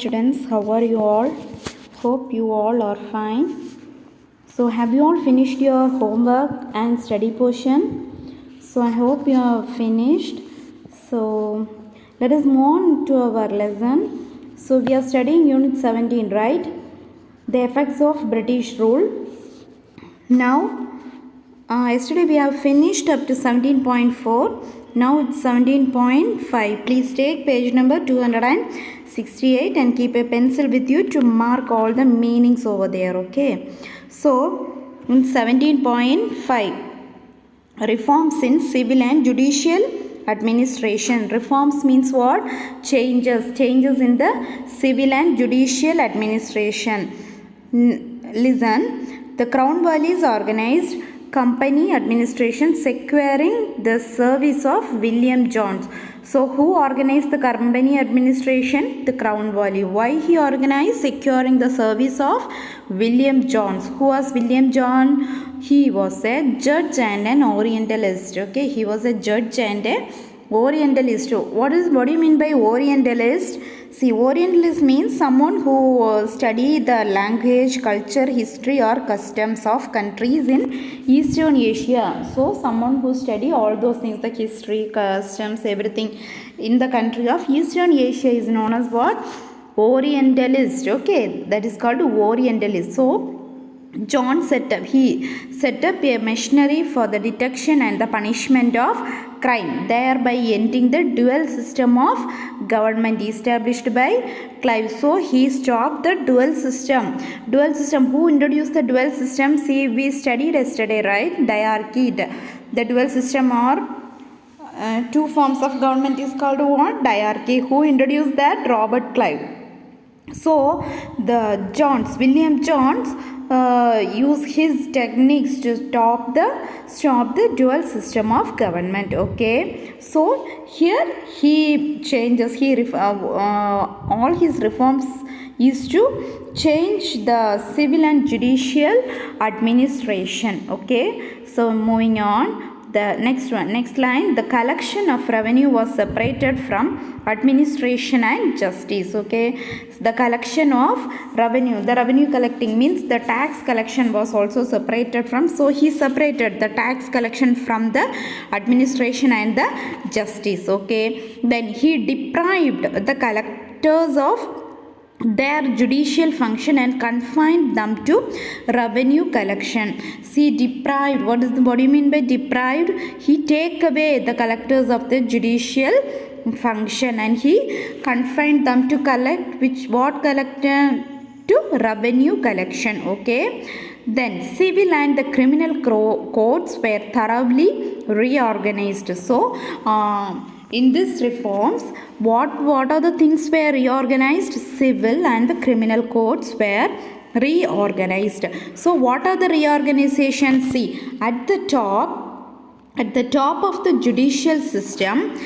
students, how are you all? Hope you all are fine. So have you all finished your homework and study portion? So I hope you have finished. So let us move on to our lesson. So we are studying unit 17, right? The effects of British rule. Now yesterday we have finished up to 17.4. Now it's 17.5. Please take page number 268 and keep a pencil with you to mark all the meanings over there. Okay. So in 17.5, reforms in civil and judicial administration. Reforms means what? Changes in the civil and judicial administration. Listen, the Crown Valleys organized company administration securing the service of William Jones. So who organized the company administration? The Crown Valley. Why he organized? Securing the service of William Jones. Who was William John? He was a judge and an Orientalist. Okay, he was a judge and a Orientalist. What do you mean by Orientalist? See, Orientalist means someone who study the language, culture, history or customs of countries in Eastern Asia. So, someone who study all those things, the history, customs, everything in the country of Eastern Asia is known as what? Orientalist. Okay, that is called Orientalist. So, John set up a machinery for the detection and the punishment of crime, thereby ending the dual system of government established by Clive. So he stopped the dual system. Who introduced the dual system? See, we studied yesterday, right? Diarchy. The dual system or two forms of government is called what? Diarchy. Who introduced that? Robert Clive. So the William Jones use his techniques to stop the dual system of government. Okay, so here he changes all his reforms is to change the civil and judicial administration. Okay, so moving on. The next line, the collection of revenue was separated from administration and justice. Okay, the collection of revenue, the revenue collecting means the tax collection was also separated from. So he separated the tax collection from the administration and the justice. Okay, then he deprived the collectors of their judicial function and confined them to revenue collection. See, deprived, what do you mean by deprived? He take away the collectors of the judicial function and he confined them to collect to revenue collection. Okay, then civil and the criminal courts were thoroughly reorganized. So in these reforms, what are the things were reorganized? Civil and the criminal courts were reorganized. So what are the reorganizations? See, at the top of the judicial system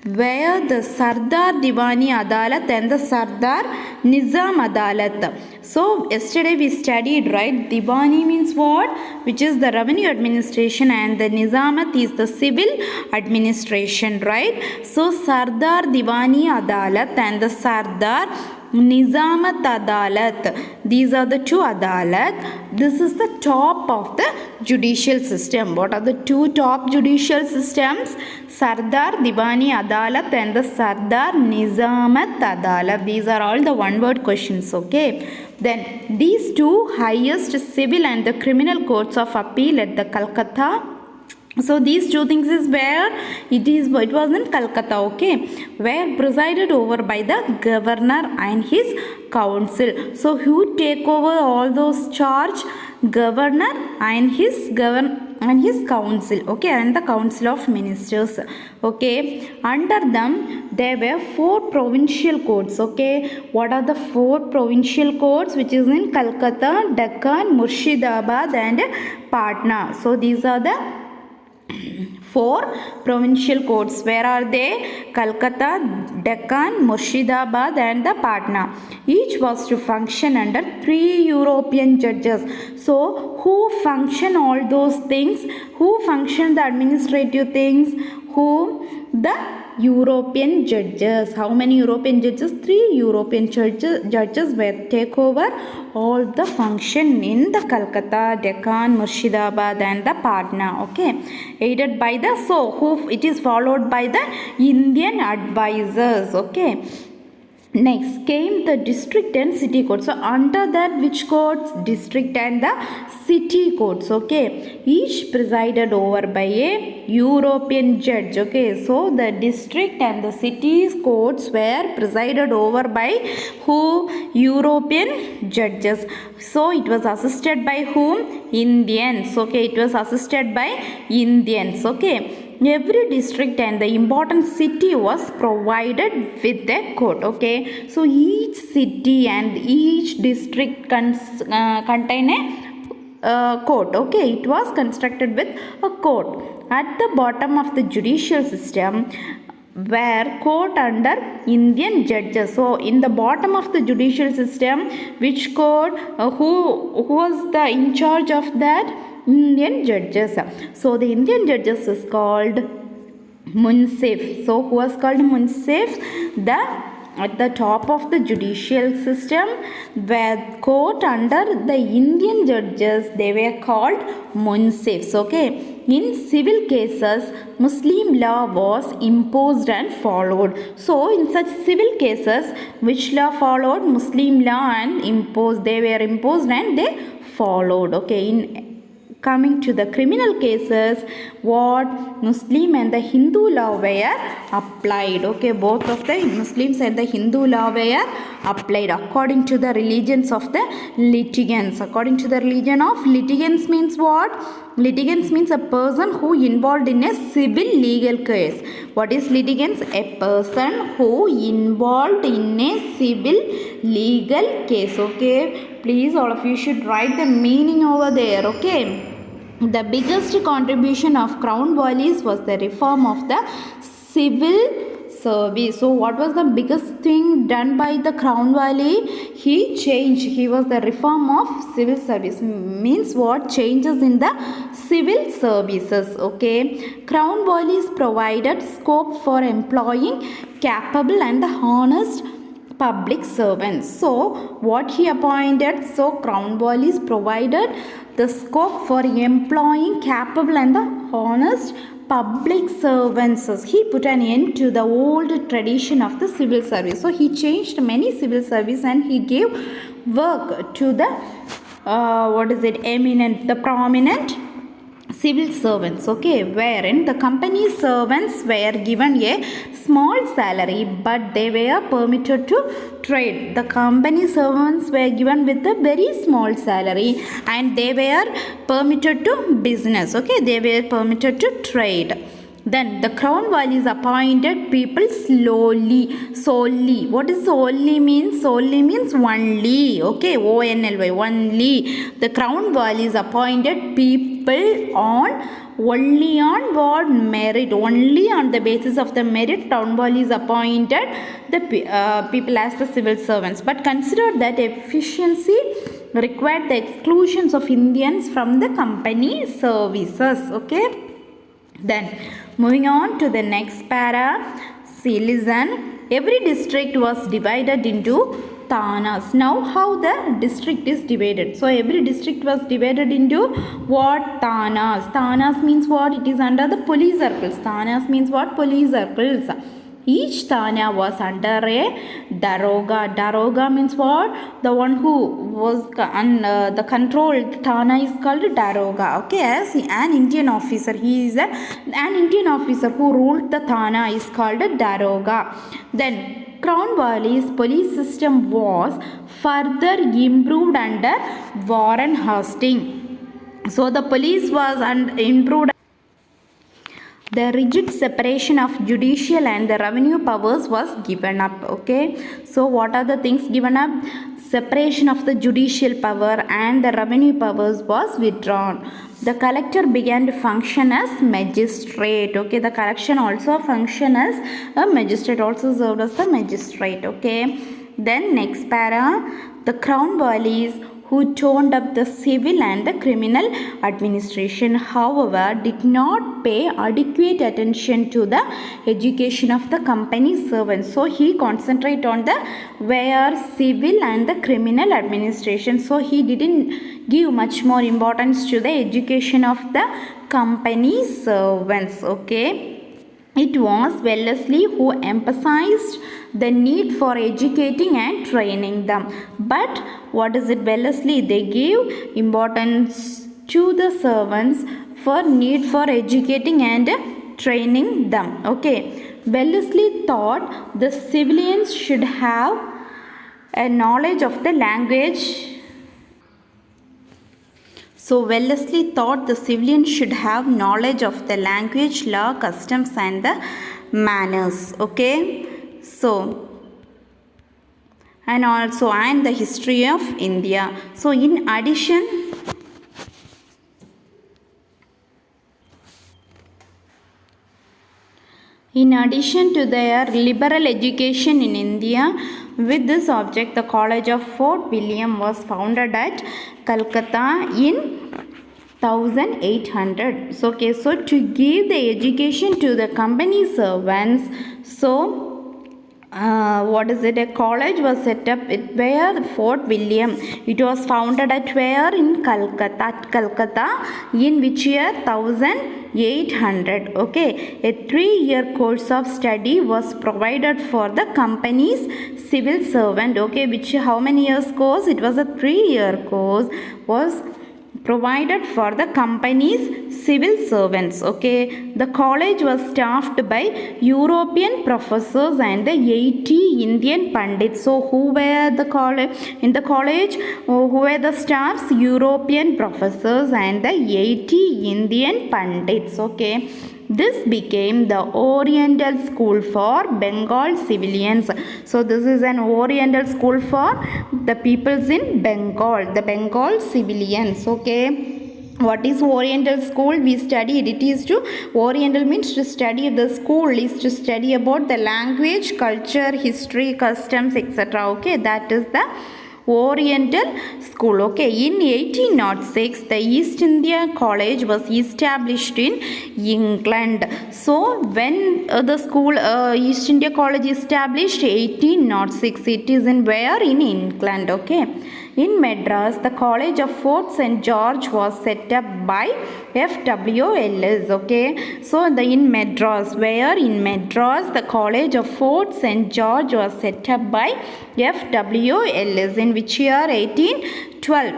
where the Sardar Divani Adalat and the Sardar Nizam Adalat. So yesterday we studied, right? Divani means what? Which is the revenue administration, and the Nizamat is the civil administration, right? So Sardar Divani Adalat and the Sardar Nizamat Adalat. These are the two Adalat. This is the top of the judicial system. What are the two top judicial systems? Sardar Divani Adalat and the Sardar Nizamat Adalat. These are all the one-word questions. Okay. Then these two highest civil and the criminal courts of appeal at the Calcutta. So these two things is where it was in Calcutta, okay, where presided over by the governor and his council. So who take over all those charge? Governor and his council, okay, and the council of ministers. Okay, under them there were 4 provincial courts. Okay, what are the 4 provincial courts? Which is in Calcutta, Deccan, Murshidabad and Patna. So these are the 4 provincial courts. Where are they? Calcutta, Deccan, Murshidabad and the Patna. Each was to function under 3 European judges. So who function all those things? Who function the administrative things? The European judges. How many European judges? 3 European judges were take over all the function in the Calcutta, Deccan, Murshidabad and the Patna. Okay, aided by the, so who it is followed by the Indian advisors. Okay. Next came the district and city courts. So under that, which courts? District and the city courts. Okay, each presided over by a European judge. Okay, so the district and the city courts were presided over by who? European judges. So it was assisted by whom? Indians. Okay, it was assisted by Indians. Okay, every district and the important city was provided with a court. Okay, so each city and each district contain a court. Okay, it was constructed with a court. At the bottom of the judicial system were court under Indian judges. So in the bottom of the judicial system, which court, who was the in charge of that? Indian judges. So the Indian judges is called Munsif. So who was called Munsif? The at the top of the judicial system where court under the Indian judges, they were called Munsifs. Okay, in civil cases Muslim law was imposed and followed. So in such civil cases, which law followed? Muslim law and imposed. They were imposed and they followed. Okay, in coming to the criminal cases, what? Muslim and the Hindu law were applied. Okay, both of the Muslims and the Hindu law were applied according to the religions of the litigants. According to the religion of litigants means what? Litigants means a person who involved in a civil legal case. What is litigants? A person who involved in a civil legal case. Okay, please all of you should write the meaning over there. Okay, the biggest contribution of Crown Wallis was the reform of the civil service. So what was the biggest thing done by the Crown Wali? He was the reform of civil service. Means what? Changes in the civil services. Okay, Crown Wallis provided scope for employing capable and honest public servants. So what he appointed? So Crown Wallis provided the scope for employing capable and the honest public servants. He put an end to the old tradition of the civil service. So he changed many civil service and he gave work to the prominent civil servants. Okay, wherein the company servants were given a small salary but they were permitted to trade. The company servants were given with a very small salary and they were permitted to business. Okay, they were permitted to trade. Then the Crown Wallis appointed people solely. What is solely means? Solely means only. Okay, ONLY, only. The Crown Wallis appointed people only on what? Merit. Only on the basis of the merit, Crown Wallis appointed the people as the civil servants. But consider that efficiency required the exclusions of Indians from the company services. Okay. Then moving on to the next para. See, listen. Every district was divided into Thanas. Now how the district is divided? So every district was divided into what? Thanas. Thanas means what? It is under the police circles. Thanas means what? Police circles. Each Thana was under a Daroga. Daroga means what? The one who was the controlled Thana is called Daroga. Okay, as an Indian officer. He is an Indian officer who ruled the Thana is called Daroga. Then Crown Wallis police system was further improved under Warren Hastings. So the police was improved. The rigid separation of judicial and the revenue powers was given up. Okay, so what are the things given up? Separation of the judicial power and the revenue powers was withdrawn. The collector began to function as magistrate. Okay, the collection also functioned as a magistrate, also served as the magistrate. Okay, then next para. The Crown Wallis who toned up the civil and the criminal administration, however, did not pay adequate attention to the education of the company servants. So he concentrated on the where civil and the criminal administration. So he didn't give much more importance to the education of the company servants. Okay. It was Wellesley who emphasized the need for educating and training them. But what is it, Wellesley? They gave importance to the servants for need for educating and training them. Okay. Wellesley thought the civilians should have a knowledge of the language. So Wellesley thought the civilians should have knowledge of the language, law, customs and the manners. Okay. So and the history of India. So in addition to their liberal education in India, with this object, the College of Fort William was founded at Calcutta in 1800. So to give the education to the company servants, a college was set up where Fort William. It was founded at where? In Calcutta. In which year? 1800. Okay. A 3-year course of study was provided for the company's civil servant. Okay. How many years course? It was a 3-year course was provided for the company's civil servants. Okay. The college was staffed by European professors and the 80 Indian pandits. So who were the college? In the college, who were the staffs? European professors and the 80 Indian pandits. Okay. This became the Oriental School for Bengal civilians. So this is an Oriental school for the peoples in Bengal, the Bengal civilians. Okay. What is Oriental school? We studied. It is to Oriental means to study. The school is to study about the language, culture, history, customs, etc. Okay. That is the Oriental School. Okay. In 1806, the East India College was established in England. So when the school East India College established 1806, it is in where? In England. Okay. In Madras, the College of Fort St. George was set up by F.W. Ellis. Okay. So in Madras, where? In Madras, the College of Fort St. George was set up by F.W. Ellis. In which year? 1812.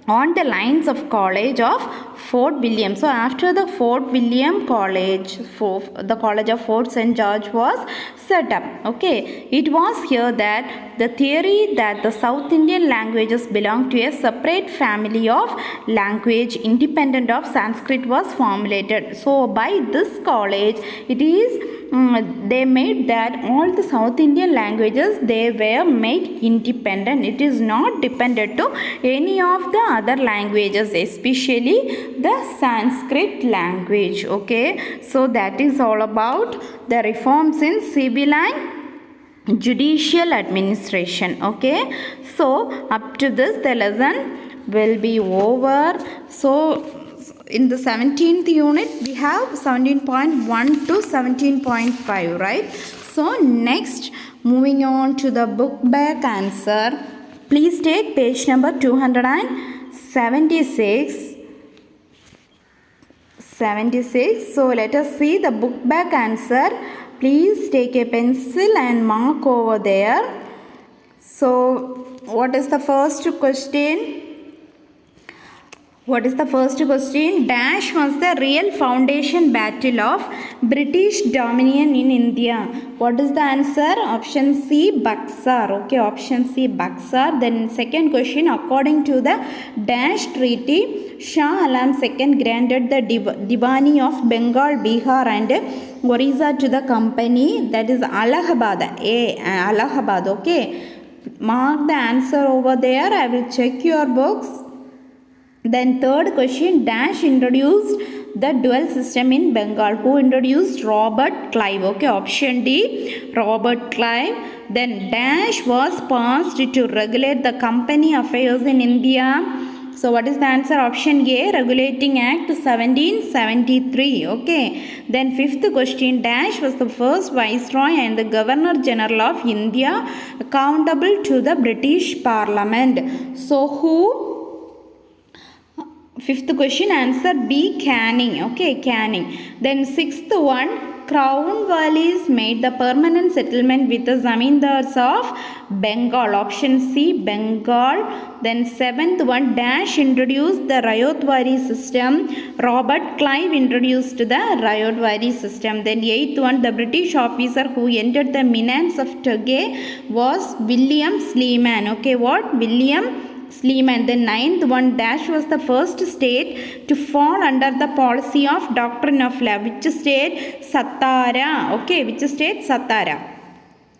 On the lines of College of Fort William. So after the Fort William College, the College of Fort St. George was set up. Okay. It was here that the theory that the South Indian languages belong to a separate family of language independent of Sanskrit was formulated. So by this college, it is they made that all the South Indian languages, they were made independent. It is not dependent to any of the other languages, especially the Sanskrit language. Okay. So that is all about the reforms in civil and judicial administration. Okay. So up to this, the lesson will be over. So in the 17th unit, we have 17.1 to 17.5, right? So next, moving on to the book back answer. Please take page number 276. So let us see the book back answer. Please take a pencil and mark over there. So what is the first question? Dash was the real foundation battle of British dominion in India. What is the answer? Option C, Buxar. Okay, option C, Buxar. Then second question, according to the Dash Treaty, Shah Alam II granted the Diwani of Bengal, Bihar and Orissa to the company, that is Allahabad. Allahabad. Okay, mark the answer over there. I will check your books. Then third question, Dash introduced the dual system in Bengal? Who introduced? Robert Clive. Okay, option D, Robert Clive. Then dash was passed to regulate the company affairs in India. So what is the answer? Option A, Regulating Act 1773. Okay. Then fifth question, dash was the first viceroy and the governor general of India accountable to the British Parliament. So who? Fifth question, answer B, Canning. Okay, Canning. Then sixth one, Crown Valleys made the permanent settlement with the zamindars of Bengal. Option C, Bengal. Then seventh one, dash introduced the Rayotwari system. Robert Clive introduced the Rayotwari system. Then eighth one, the British officer who entered the Mines of Tugge was William Sleeman. Okay, what? William Sleeman. The ninth one, dash was the first state to fall under the policy of doctrine of love. Which state? Satara. Okay, which state? Satara.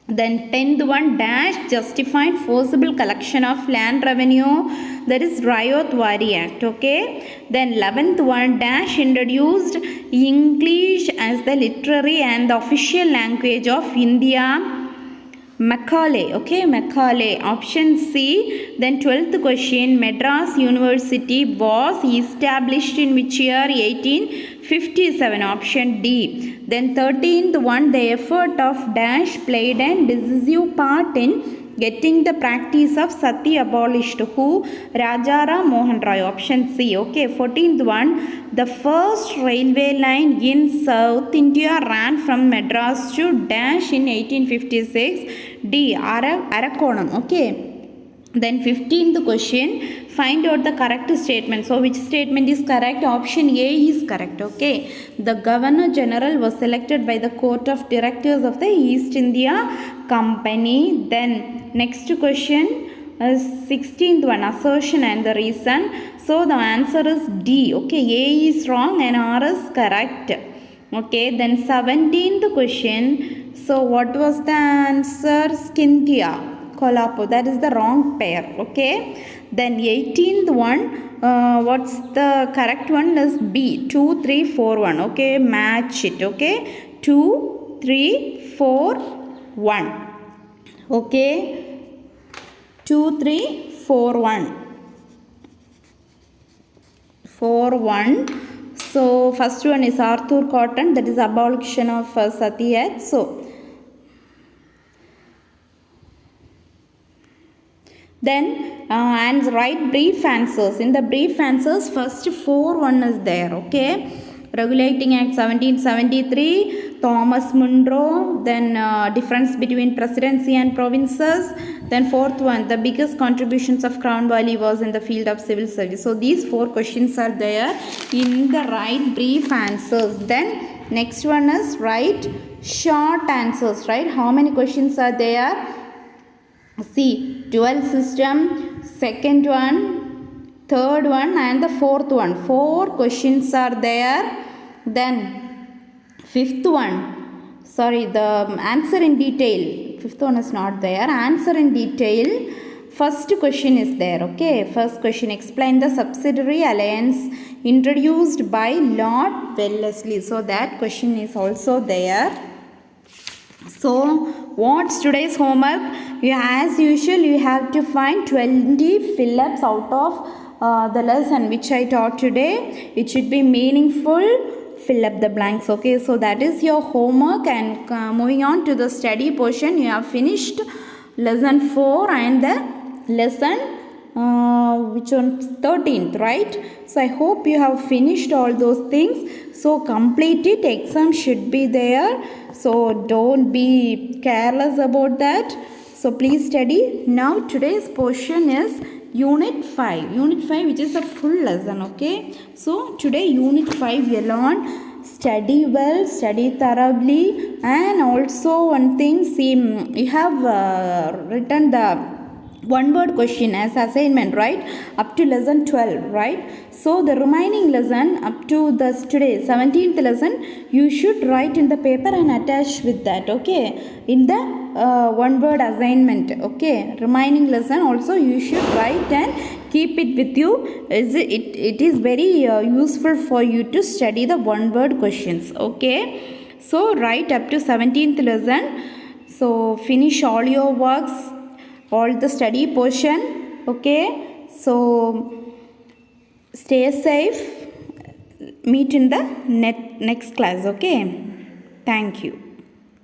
Then 10th one, dash justified forcible collection of land revenue. That is Rayotwari Act. Okay. Then 11th one, dash introduced English as the literary and the official language of India. Macaulay. Okay, Macaulay. Option C. Then 12th question, Madras University was established in which year? 1857. Option D. Then 13th one, the effort of dash played a decisive part in getting the practice of sati abolished. Who? Rajaram Mohan Roy. Option C. Okay. 14th one, the first railway line in South India ran from Madras to dash in 1856. D, Arakonam. Okay. Then 15th question, find out the correct statement. So which statement is correct? Option A is correct. Okay. The Governor General was selected by the Court of Directors of the East India Company. Then next question is 16th one, assertion and the reason. So the answer is D. Okay, A is wrong and R is correct. Okay. Then 17th question, so what was the answer? Scindia, Kolhapur. That is the wrong pair. Okay. Then 18th one, what's the correct one? Is B, 2 3 4 1. Okay, match it. Okay, 2 3 4 1. Okay, 2 3 4 1 4 1. So first one is Arthur Cotton, that is abolition of Sati Act. So then and write brief answers. In the brief answers, first 4 1 is there. Okay, Regulating Act 1773, Thomas Munro. Then difference between presidency and provinces. Then fourth one, the biggest contributions of Crown Valley was in the field of civil service. So these 4 questions are there in the right brief answers. Then next one is write short answers. Right, how many questions are there? See, dual system, second one, third one and the fourth one. 4 questions are there. Then fifth one, sorry, the answer in detail, fifth one is not there. Answer in detail, first question is there. Okay, first question, explain the subsidiary alliance introduced by Lord Wellesley. So that question is also there. So what's today's homework? As usual, you have to find 20 fill-ups out of the lesson which I taught today. It should be meaningful. Fill up the blanks. Okay, so that is your homework. And moving on to the study portion, you have finished lesson 4 and the lesson which on 13th, right? So I hope you have finished all those things. So complete it. Exam should be there. So don't be careless about that. So please study. Now today's portion is Unit 5. Unit 5, which is a full lesson. Okay. So today Unit 5 we learn. Study well, study thoroughly, and also one thing, see, you have written the one word question as assignment, right, up to lesson 12, right? So the remaining lesson up to the today 17th lesson you should write in the paper and attach with that. Okay, in the one word assignment. Okay, remaining lesson also you should write and keep it with you. It is very useful for you to study the one word questions. Okay, so write up to 17th lesson. So finish all your works, all the study portion. Okay, so stay safe, meet in the next class. Okay, thank you.